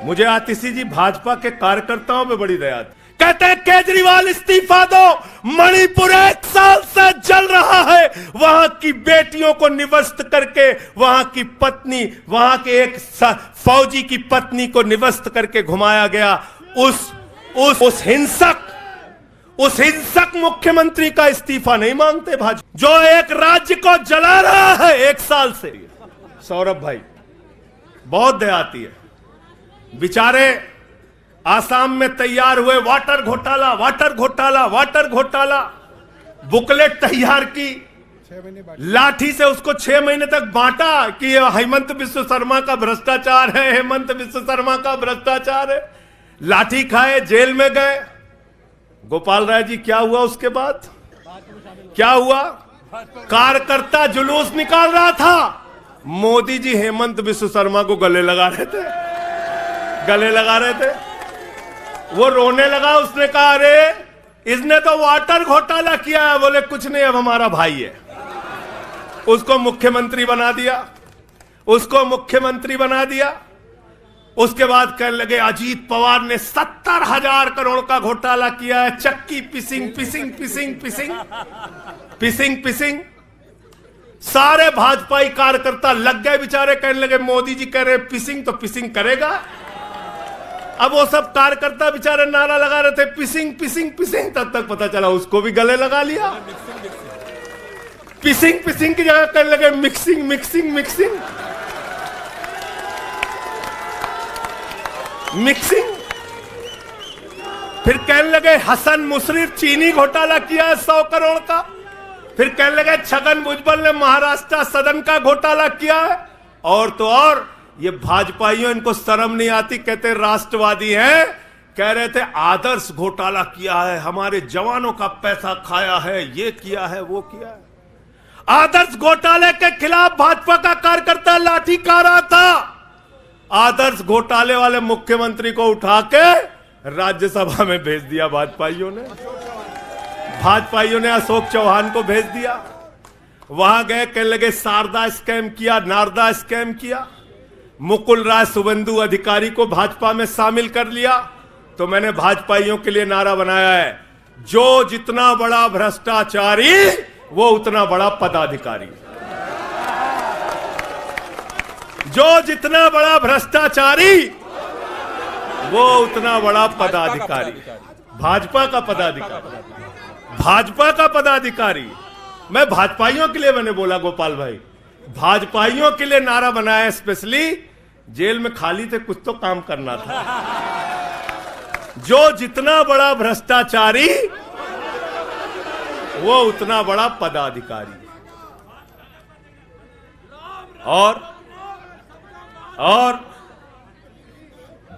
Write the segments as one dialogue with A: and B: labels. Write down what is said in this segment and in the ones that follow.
A: मुझे आतिशी जी भाजपा के कार्यकर्ताओं में बड़ी दया आती। कहते हैं केजरीवाल इस्तीफा दो, मणिपुर 1 साल से जल रहा है, वहां की बेटियों को निवस्त करके, वहां की पत्नी, वहां के एक फौजी की पत्नी को निवस्त करके घुमाया गया। उस हिंसक मुख्यमंत्री का इस्तीफा नहीं मांगते भाजपा, जो एक राज्य को जला रहा है 1 साल से। सौरभ भाई बहुत दया आती है, बेचारे आसाम में तैयार हुए वाटर घोटाला, बुकलेट तैयार की, लाठी से उसको 6 महीने तक बांटा कि हेमंत बिस्व शर्मा का भ्रष्टाचार है, हेमंत बिस्व शर्मा का भ्रष्टाचार है। लाठी खाए, जेल में गए। गोपाल राय जी क्या हुआ उसके बाद? क्या हुआ? कार्यकर्ता जुलूस निकाल रहा था, मोदी जी हेमंत बिस्व शर्मा को गले लगा रहे थे। वो रोने लगा, उसने कहा अरे इसने तो वाटर घोटाला किया है। बोले कुछ नहीं, अब हमारा भाई है। उसको मुख्यमंत्री बना दिया। उसके बाद कहने लगे अजीत पवार ने 70,000 करोड़ का घोटाला किया है, चक्की पिसिंग। सारे भाजपाई कार्यकर्ता लग गए बेचारे, कहने लगे मोदी जी कह रहे पिसिंग तो पिसिंग करेगा। अब वो सब कार्यकर्ता बेचारे नारा लगा रहे थे पिसिंग। तब तक पता चला उसको भी गले लगा लिया। पिसिंग की जगह कहने लगे मिक्सिंग। फिर कहने लगे हसन मुशर्रफ चीनी घोटाला किया है 100 करोड़ का। फिर कहने लगे छगन भुजबल ने महाराष्ट्र सदन का घोटाला किया है। और तो और ये भाजपाइयों, इनको शर्म नहीं आती, कहते राष्ट्रवादी हैं, कह रहे थे आदर्श घोटाला किया है, हमारे जवानों का पैसा खाया है, ये किया है, वो किया है। आदर्श घोटाले के खिलाफ भाजपा का कार्यकर्ता लाठी खा रहा था। आदर्श घोटाले वाले मुख्यमंत्री को उठा के राज्यसभा में भेज दिया भाजपाइयों ने अशोक चौहान को भेज दिया। वहां गए, कहने लगे शारदा स्कैम किया, नारदा स्कैम किया। मुकुल राय शुभेंदु अधिकारी को भाजपा में शामिल कर लिया। तो मैंने भाजपाइयों के लिए नारा बनाया है, जो जितना बड़ा भ्रष्टाचारी वो उतना बड़ा पदाधिकारी। जो जितना बड़ा भ्रष्टाचारी वो उतना बड़ा पदाधिकारी। भाजपा का पदाधिकारी। मैं भाजपाइयों के लिए मैंने बोला, गोपाल भाई, भाजपाइयों के लिए नारा बनाया स्पेशली। जेल में खाली थे, कुछ तो काम करना था। जो जितना बड़ा भ्रष्टाचारी वो उतना बड़ा पदाधिकारी। और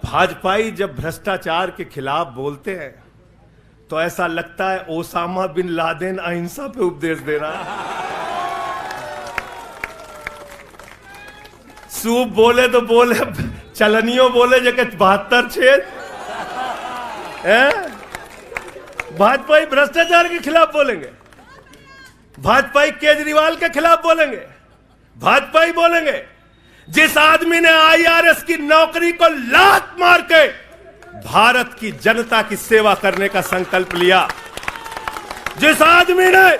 A: भाजपाई जब भ्रष्टाचार के खिलाफ बोलते हैं तो ऐसा लगता है ओसामा बिन लादेन अहिंसा पे उपदेश दे रहा है। सूप बोले तो बोले, चलनियों बोले जगह 72 छेद। भाजपाई भ्रष्टाचार के खिलाफ बोलेंगे, भाजपाई केजरीवाल के खिलाफ बोलेंगे, भाजपाई बोलेंगे जिस आदमी ने IRS की नौकरी को लात मार के भारत की जनता की सेवा करने का संकल्प लिया, जिस आदमी ने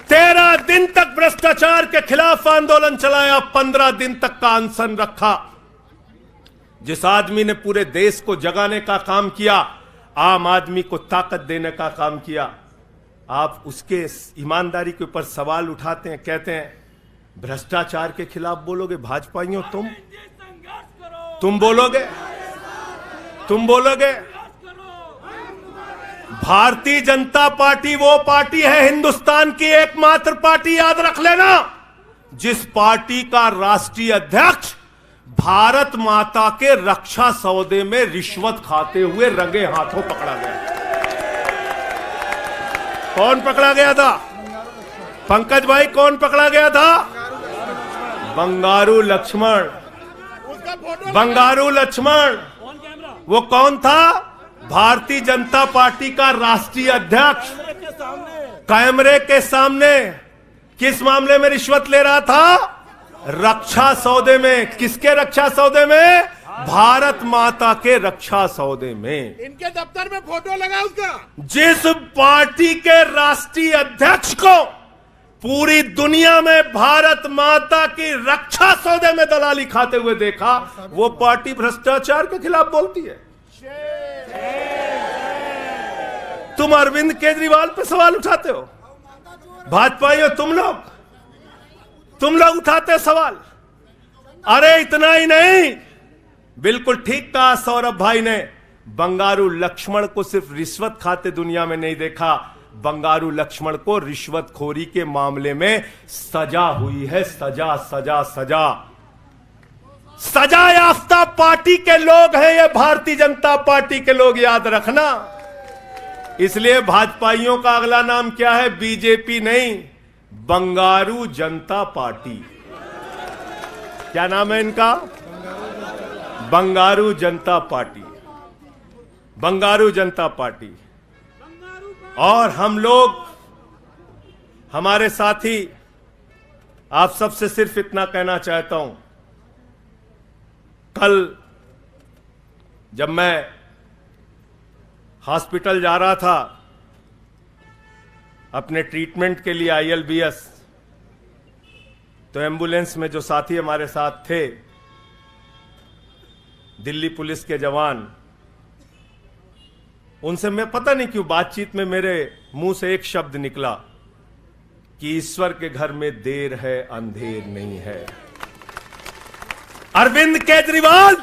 A: 13 दिन तक भ्रष्टाचार के खिलाफ आंदोलन चलाया, 15 दिन तक का अनशन रखा, जिस आदमी ने पूरे देश को जगाने का काम किया, आम आदमी को ताकत देने का काम किया, आप उसके ईमानदारी के ऊपर सवाल उठाते हैं, कहते हैं भ्रष्टाचार के खिलाफ बोलोगे। भाजपाइयों तुम बोलोगे। भारतीय जनता पार्टी वो पार्टी है, हिंदुस्तान की एकमात्र पार्टी, याद रख लेना, जिस पार्टी का राष्ट्रीय अध्यक्ष भारत माता के रक्षा सौदे में रिश्वत खाते हुए रंगे हाथों पकड़ा गया। कौन पकड़ा गया था? पंकज भाई, कौन पकड़ा गया था? बंगारू लक्ष्मण। वो कौन था? भारतीय जनता पार्टी का राष्ट्रीय अध्यक्ष। कैमरे के सामने किस मामले में रिश्वत ले रहा था? रक्षा सौदे में। किसके रक्षा सौदे में? भारत माता के रक्षा सौदे में।
B: इनके दफ्तर में फोटो लगा उसका।
A: जिस पार्टी के राष्ट्रीय अध्यक्ष को पूरी दुनिया में भारत माता की रक्षा सौदे में दलाली खाते हुए देखा, वो पार्टी भ्रष्टाचार के खिलाफ बोलती है। तुम अरविंद केजरीवाल पे सवाल उठाते हो, भाजपाइयों तुम लोग उठाते हो सवाल। अरे इतना ही नहीं, बिल्कुल ठीक कहा सौरभ भाई ने, बंगारू लक्ष्मण को सिर्फ रिश्वत खाते दुनिया में नहीं देखा, बंगारू लक्ष्मण को रिश्वतखोरी के मामले में सजा हुई है। सजा सजा सजा सजा याफ्ता पार्टी के लोग हैं ये भारतीय जनता पार्टी के लोग, याद रखना। इसलिए भाजपाइयों का अगला नाम क्या है? बीजेपी नहीं, बंगारू जनता पार्टी। क्या नाम है इनका? बंगारू जनता पार्टी। बंगारू जनता पार्टी। और हम लोग, हमारे साथी, आप सबसे सिर्फ इतना कहना चाहता हूं, कल जब मैं हॉस्पिटल जा रहा था अपने ट्रीटमेंट के लिए ILBS, तो एम्बुलेंस में जो साथी हमारे साथ थे, दिल्ली पुलिस के जवान, उनसे मैं पता नहीं क्यों बातचीत में मेरे मुंह से एक शब्द निकला कि ईश्वर के घर में देर है अंधेर नहीं है। अरविंद केजरीवाल,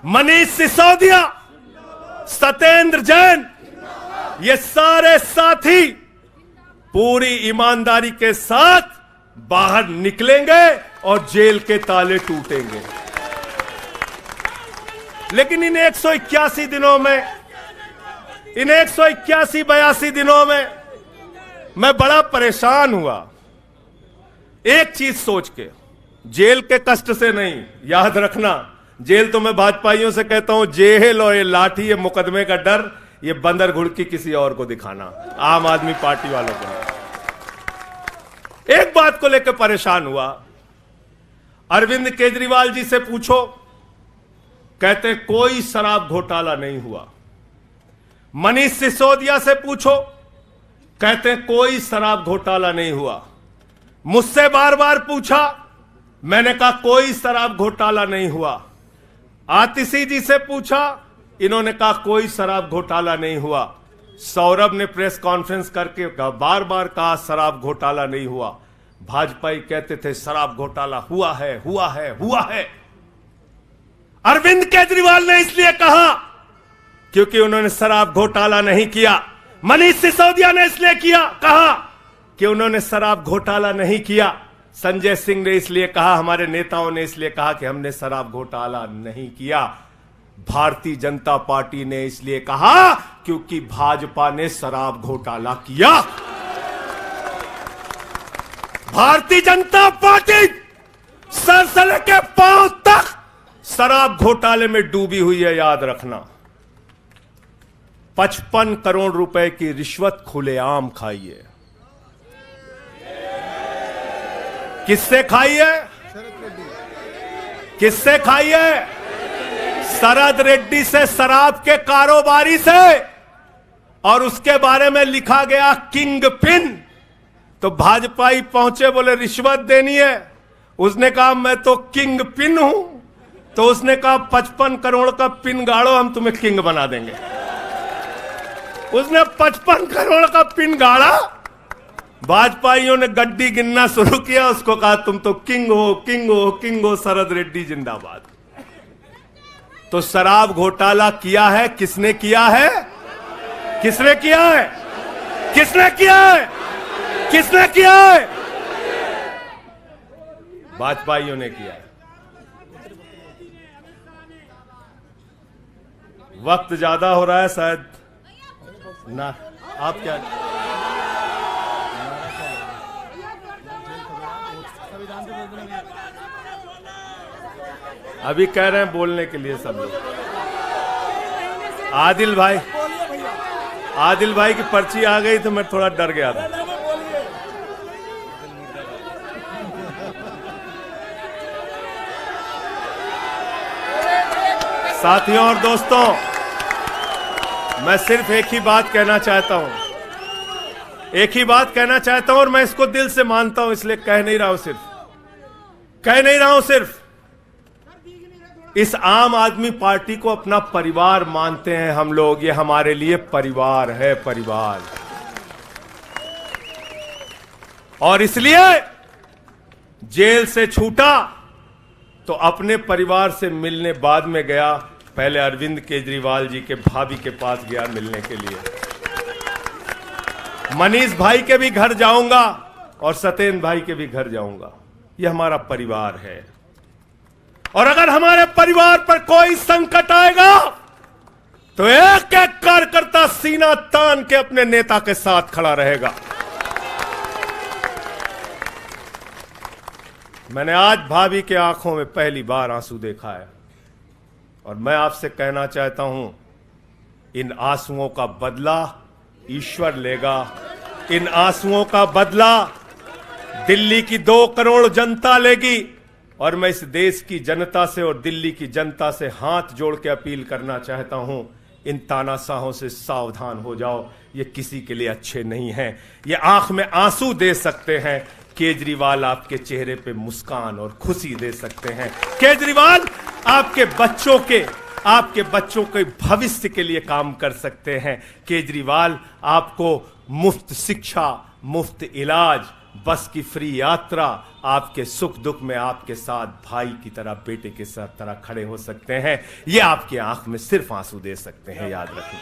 A: मनीष सिसोदिया, सत्येंद्र जैन, ये सारे साथी पूरी ईमानदारी के साथ बाहर निकलेंगे और जेल के ताले टूटेंगे। लेकिन इन 181 दिनों में, इन 181-82 दिनों में मैं बड़ा परेशान हुआ, एक चीज सोच के, जेल के कष्ट से नहीं, याद रखना, जेल तो मैं भाजपाइयों से कहता हूं, जेल और ये लाठी, ये मुकदमे का डर, ये बंदर घुड़की किसी और को दिखाना, आम आदमी पार्टी वालों को नहीं। एक बात को लेकर परेशान हुआ, अरविंद केजरीवाल जी से पूछो, कहते कोई शराब घोटाला नहीं हुआ। मनीष सिसोदिया से पूछो, कहते कोई शराब घोटाला नहीं हुआ। मुझसे बार बार पूछा, मैंने कहा कोई शराब घोटाला नहीं हुआ। आतिशी जी से पूछा, इन्होंने कहा कोई शराब घोटाला नहीं हुआ। सौरभ ने प्रेस कॉन्फ्रेंस करके बार बार कहा शराब घोटाला नहीं हुआ। भाजपाई कहते थे शराब घोटाला हुआ है, हुआ है, हुआ है। अरविंद केजरीवाल ने इसलिए कहा क्योंकि उन्होंने शराब घोटाला नहीं किया। मनीष सिसोदिया ने इसलिए कहा कि उन्होंने शराब घोटाला नहीं किया। संजय सिंह ने इसलिए कहा, हमारे नेताओं ने इसलिए कहा कि हमने शराब घोटाला नहीं किया। भारतीय जनता पार्टी ने इसलिए कहा क्योंकि भाजपा ने शराब घोटाला किया। भारतीय जनता पार्टी सर से लेकर पांव तक शराब घोटाले में डूबी हुई है, याद रखना। 55 करोड़ रुपए की रिश्वत खुलेआम खाई है। किससे खाई है? किससे खाई है? शरद रेड्डी से, शराब के कारोबारी से। और उसके बारे में लिखा गया किंग पिन। तो भाजपाई पहुंचे, बोले रिश्वत देनी है। उसने कहा मैं तो किंग पिन हूं। तो उसने कहा 55 करोड़ का पिन गाड़ो, हम तुम्हें किंग बना देंगे। उसने 55 करोड़ का पिन गाड़ा, भाजपाइयों ने गड्डी गिनना शुरू किया, उसको कहा तुम तो किंग हो, किंग हो, किंग हो, शरद रेड्डी जिंदाबाद। तो शराब घोटाला किया है, किसने किया है? किसने किया है? किसने किया है? किसने किया है? भाजपाइयों ने किया है। वक्त ज्यादा हो रहा है शायद ना, आप क्या? अभी कह रहे हैं बोलने के लिए सब लोग। आदिल भाई की पर्ची आ गई तो मैं थोड़ा डर गया था। साथियों और दोस्तों, मैं सिर्फ एक ही बात कहना चाहता हूं, और मैं इसको दिल से मानता हूं, इसलिए कह नहीं रहा हूं सिर्फ इस आम आदमी पार्टी को अपना परिवार मानते हैं हम लोग। ये हमारे लिए परिवार है, परिवार। और इसलिए जेल से छूटा तो अपने परिवार से मिलने बाद में गया, पहले अरविंद केजरीवाल जी के भाभी के पास गया मिलने के लिए। मनीष भाई के भी घर जाऊंगा और सत्येंद्र भाई के भी घर जाऊंगा। यह हमारा परिवार है। और अगर हमारे परिवार पर कोई संकट आएगा तो एक एक कार्यकर्ता सीना तान के अपने नेता के साथ खड़ा रहेगा। मैंने आज भाभी के आंखों में पहली बार आंसू देखा है और मैं आपसे कहना चाहता हूं, इन आंसुओं का बदला ईश्वर लेगा। इन आंसुओं का बदला दिल्ली की 2 करोड़ जनता लेगी। और मैं इस देश की जनता से और दिल्ली की जनता से हाथ जोड़ के अपील करना चाहता हूं, इन तानाशाहों से सावधान हो जाओ। ये किसी के लिए अच्छे नहीं हैं। ये आंख में आंसू दे सकते हैं, केजरीवाल आपके चेहरे पे मुस्कान और खुशी दे सकते हैं। केजरीवाल आपके बच्चों के भविष्य के लिए काम कर सकते हैं। केजरीवाल आपको मुफ्त शिक्षा, मुफ्त इलाज, बस की फ्री यात्रा, आपके सुख दुख में आपके साथ भाई की तरह, बेटे के साथ तरह खड़े हो सकते हैं। ये आपकी आंख में सिर्फ आंसू दे सकते हैं, याद रखना।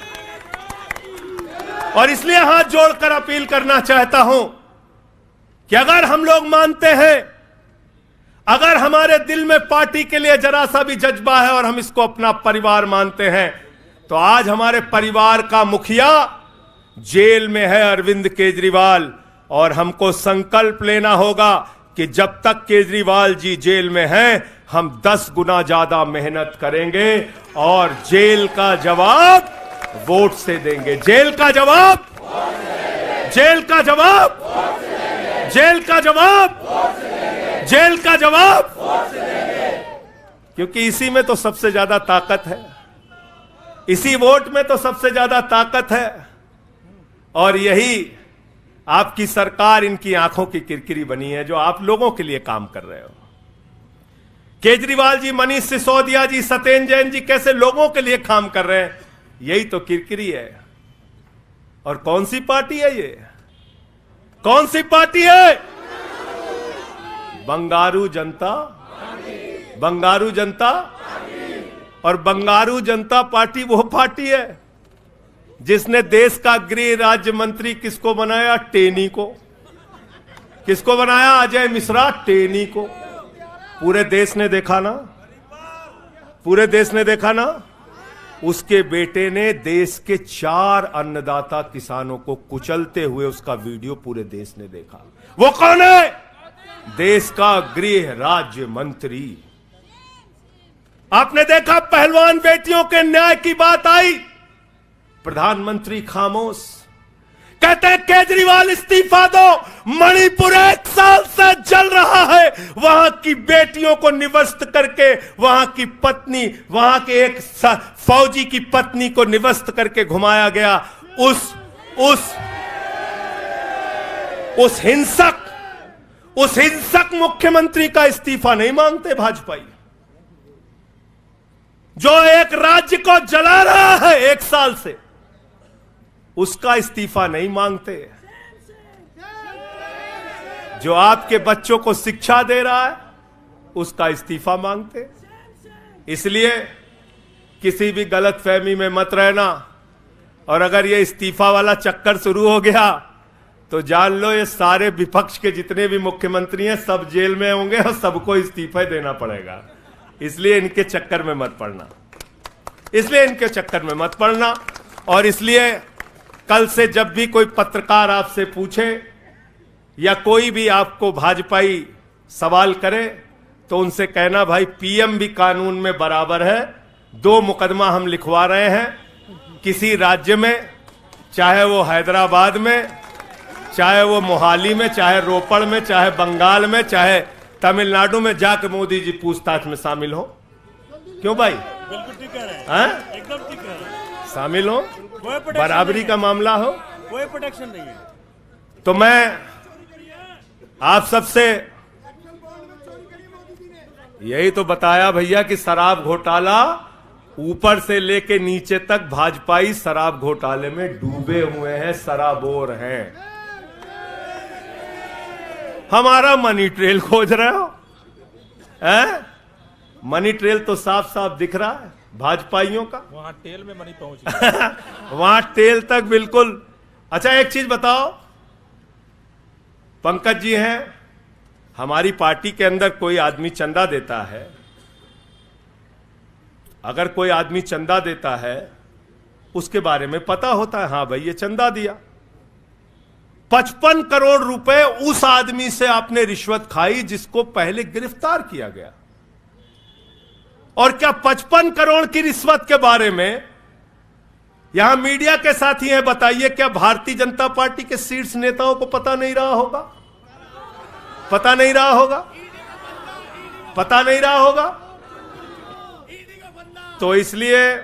A: और इसलिए हाथ जोड़कर अपील करना चाहता हूं कि अगर हम लोग मानते हैं, अगर हमारे दिल में पार्टी के लिए जरा सा भी जज्बा है और हम इसको अपना परिवार मानते हैं, तो आज हमारे परिवार का मुखिया जेल में है, अरविंद केजरीवाल। और हमको संकल्प लेना होगा कि जब तक केजरीवाल जी जेल में हैं, हम 10 गुना ज्यादा मेहनत करेंगे और जेल का जवाब वोट से देंगे। जेल का जवाब क्योंकि इसी में तो सबसे ज्यादा ताकत है, इसी वोट में तो सबसे ज्यादा ताकत है। और यही आपकी सरकार इनकी आंखों की किरकिरी बनी है, जो आप लोगों के लिए काम कर रहे हो। केजरीवाल जी, मनीष सिसोदिया जी, सत्येंद्र जैन जी कैसे लोगों के लिए काम कर रहे हैं, यही तो किरकिरी है। और कौन सी पार्टी है ये? कौन सी पार्टी है? बंगारू जनता और बंगारू जनता पार्टी वो पार्टी है जिसने देश का गृह राज्य मंत्री किसको बनाया? टेनी को। किसको बनाया? अजय मिश्रा टेनी को। पूरे देश ने देखा ना। उसके बेटे ने देश के 4 अन्नदाता किसानों को कुचलते हुए उसका वीडियो पूरे देश ने देखा। वो कौन है? देश का गृह राज्य मंत्री। आपने देखा पहलवान बेटियों के न्याय की बात आई, प्रधानमंत्री खामोश। कहते हैं केजरीवाल इस्तीफा दो। मणिपुर 1 साल से जल रहा है, वहां की बेटियों को निवस्त करके, वहां की पत्नी, वहां के एक फौजी की पत्नी को निवस्त करके घुमाया गया। उस हिंसक मुख्यमंत्री का इस्तीफा नहीं मांगते भाजपाई, जो एक राज्य को जला रहा है 1 साल से, उसका इस्तीफा नहीं मांगते। जो आपके बच्चों को शिक्षा दे रहा है, उसका इस्तीफा मांगते। इसलिए किसी भी गलतफहमी में मत रहना। और अगर ये इस्तीफा वाला चक्कर शुरू हो गया तो जान लो, ये सारे विपक्ष के जितने भी मुख्यमंत्री हैं सब जेल में होंगे और सबको इस्तीफा देना पड़ेगा। इसलिए इनके चक्कर में मत पड़ना। और इसलिए कल से जब भी कोई पत्रकार आपसे पूछे या कोई भी आपको भाजपाई सवाल करे, तो उनसे कहना, भाई पीएम भी कानून में बराबर है। 2 मुकदमा हम लिखवा रहे हैं किसी राज्य में, चाहे वो हैदराबाद में, चाहे वो मोहाली में, चाहे रोपड़ में, चाहे बंगाल में, चाहे तमिलनाडु में, जाके मोदी जी पूछताछ में शामिल हो। क्यों भाई?
C: बिल्कुल ठीक कह रहे हैं,
A: हाँ?
C: एकदम ठीक कह रहे हैं।
A: शामिल हो,
C: कोई protection
A: बराबरी
C: नहीं
A: का
C: है,
A: मामला हो।
C: कोई प्रोटेक्शन नहीं है।
A: तो मैं आप सबसे यही तो बताया भैया कि शराब घोटाला ऊपर से लेके नीचे तक भाजपाई शराब घोटाले में डूबे हुए हैं, सराबोर हैं। हमारा मनी ट्रेल खोज रहे हो, हैं? मनी ट्रेल तो साफ साफ दिख रहा है भाजपाइयों का।
C: वहां टेल में मनी पहुंच गया।
A: वहां टेल तक बिल्कुल। अच्छा एक चीज बताओ, पंकज जी हैं, हमारी पार्टी के अंदर कोई आदमी चंदा देता है, अगर कोई आदमी चंदा देता है उसके बारे में पता होता है, हाँ भाई ये चंदा दिया। 55 करोड़ रुपए उस आदमी से आपने रिश्वत खाई जिसको पहले गिरफ्तार किया गया। और क्या 55 करोड़ की रिश्वत के बारे में यहां मीडिया के साथी हैं, बताइए क्या भारतीय जनता पार्टी के शीर्ष नेताओं को पता नहीं रहा होगा? पता नहीं रहा होगा? पता नहीं रहा होगा? तो इसलिए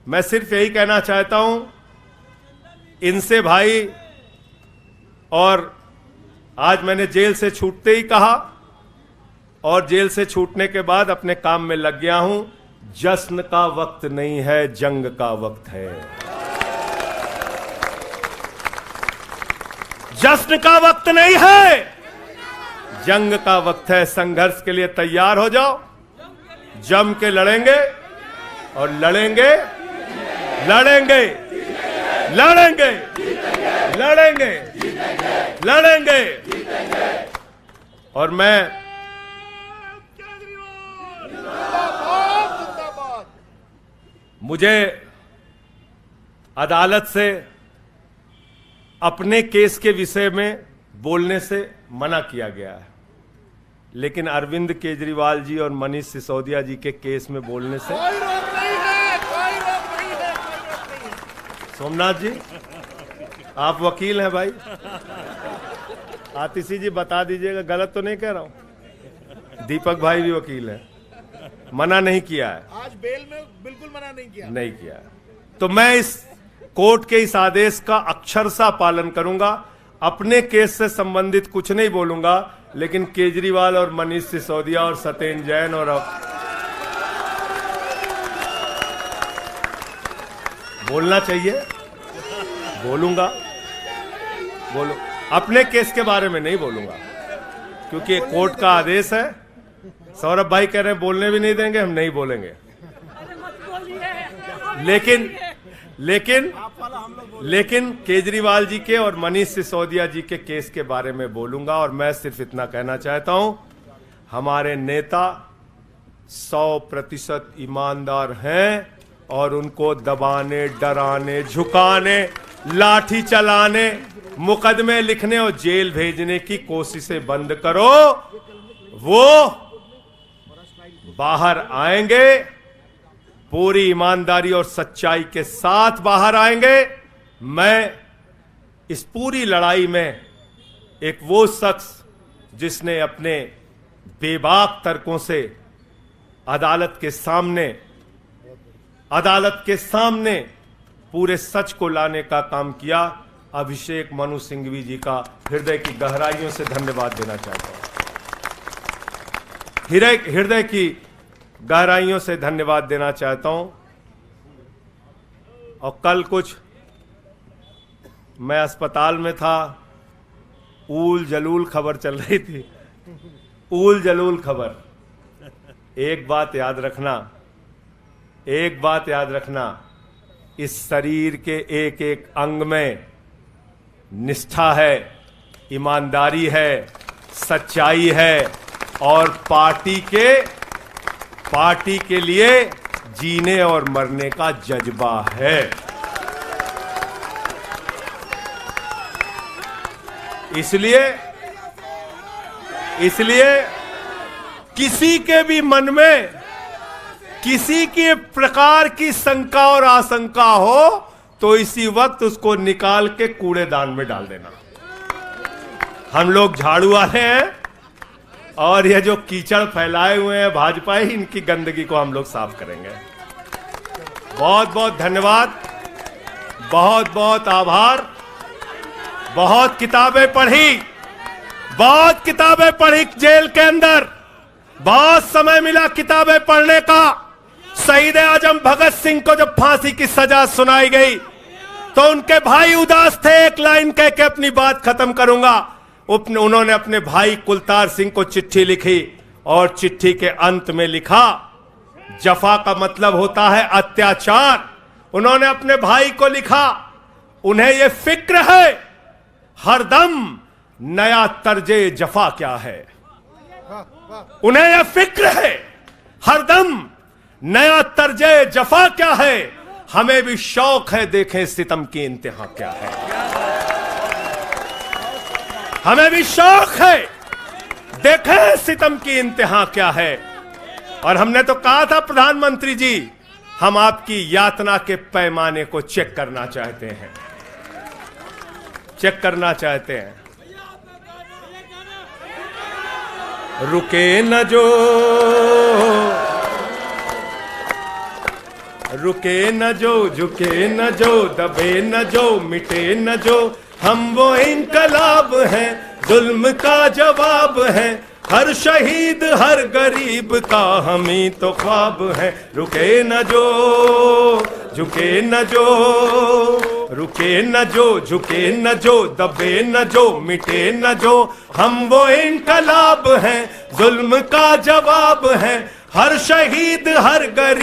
A: मैं सिर्फ यही कहना चाहता हूं इनसे भाई, और आज मैंने जेल से छूटते ही कहा और जेल से छूटने के बाद अपने काम में लग गया हूं। जश्न का वक्त नहीं है, जंग का वक्त है। जश्न का वक्त नहीं है, जंग का वक्त है। संघर्ष के लिए तैयार हो जाओ, जम के लड़ेंगे और लड़ेंगे लड़ेंगे लड़ेंगे लड़ेंगे लड़ेंगे। और मैं मुझे अदालत से अपने केस के विषय में बोलने से मना किया गया है, लेकिन अरविंद केजरीवाल जी और मनीष सिसोदिया जी के केस में बोलने से
B: कोई रोक नहीं है, कोई रोक नहीं है, कोई रोक नहीं है।
A: सोमनाथ जी आप वकील हैं भाई, आतिशी जी बता दीजिएगा, गलत तो नहीं कह रहा हूं। दीपक भाई भी वकील हैं, मना नहीं किया है,
B: आज बेल में बिल्कुल मना नहीं किया।
A: नहीं किया है। तो मैं इस कोर्ट के इस आदेश का अक्षरशः पालन करूंगा। अपने केस से संबंधित कुछ नहीं बोलूंगा, लेकिन केजरीवाल और मनीष सिसोदिया और सत्येंद्र जैन और बोलना चाहिए, बोलूंगा, बोलो। अपने केस के बारे में नहीं बोलूंगा क्योंकि कोर्ट का आदेश है। सौरभ भाई कह रहे हैं बोलने भी नहीं देंगे, हम नहीं बोलेंगे। लेकिन लेकिन लेकिन केजरीवाल जी के और मनीष सिसोदिया जी के केस के बारे में बोलूंगा। और मैं सिर्फ इतना कहना चाहता हूं, हमारे नेता 100% ईमानदार हैं और उनको दबाने, डराने, झुकाने, लाठी चलाने, मुकदमे लिखने और जेल भेजने की कोशिशें बंद करो। वो बाहर आएंगे, पूरी ईमानदारी और सच्चाई के साथ बाहर आएंगे। मैं इस पूरी लड़ाई में एक वो शख्स जिसने अपने बेबाक तर्कों से अदालत के सामने पूरे सच को लाने का काम किया, अभिषेक मनु सिंघवी जी का हृदय की गहराइयों से धन्यवाद देना चाहता हूं। हृदय की गहराइयों से धन्यवाद देना चाहता हूं। और कल कुछ मैं अस्पताल में था, ऊल जलूल खबर चल रही थी, ऊल जलूल खबर। एक बात याद रखना, इस शरीर के एक एक अंग में निष्ठा है, ईमानदारी है, सच्चाई है और पार्टी के लिए जीने और मरने का जज्बा है। इसलिए किसी के भी मन में किसी के प्रकार की शंका और आशंका हो तो इसी वक्त उसको निकाल के कूड़ेदान में डाल देना। हम लोग झाड़ू वाले हैं और ये जो कीचड़ फैलाए हुए हैं भाजपा ही, इनकी गंदगी को हम लोग साफ करेंगे। बहुत बहुत धन्यवाद, बहुत बहुत आभार। बहुत किताबें पढ़ी, बहुत किताबें पढ़ी जेल के अंदर, बहुत समय मिला किताबें पढ़ने का। शहीद आजम भगत सिंह को जब फांसी की सजा सुनाई गई तो उनके भाई उदास थे। एक लाइन कह के अपनी बात खत्म करूंगा। उन्होंने अपने भाई कुलतार सिंह को चिट्ठी लिखी और चिट्ठी के अंत में लिखा, जफा का मतलब होता है अत्याचार। उन्होंने अपने भाई को लिखा, उन्हें यह फिक्र है हरदम नया तर्जे जफा क्या है। उन्हें यह फिक्र है हरदम नया तर्जे जफा क्या है। हमें भी शौक है देखें सितम की इंतहा क्या है। हमें भी शौक है देखें सितम की इंतहा क्या है। और हमने तो कहा था प्रधानमंत्री जी, हम आपकी यातना के पैमाने को चेक करना चाहते हैं, चेक करना चाहते हैं। रुके न जो, रुके न जो, झुके न जो, दबे न जो, मिटे न जो, हम वो इनकलाब हैं, जुल्म का जवाब है। हर शहीद हर गरीब का हम ही तो ख्वाब है। रुके न जो, झुके न जो, रुके न जो, झुके न जो, दबे न जो, मिटे न जो, हम वो इनकलाब हैं, जुल्म का जवाब है। हर शहीद हर गरीब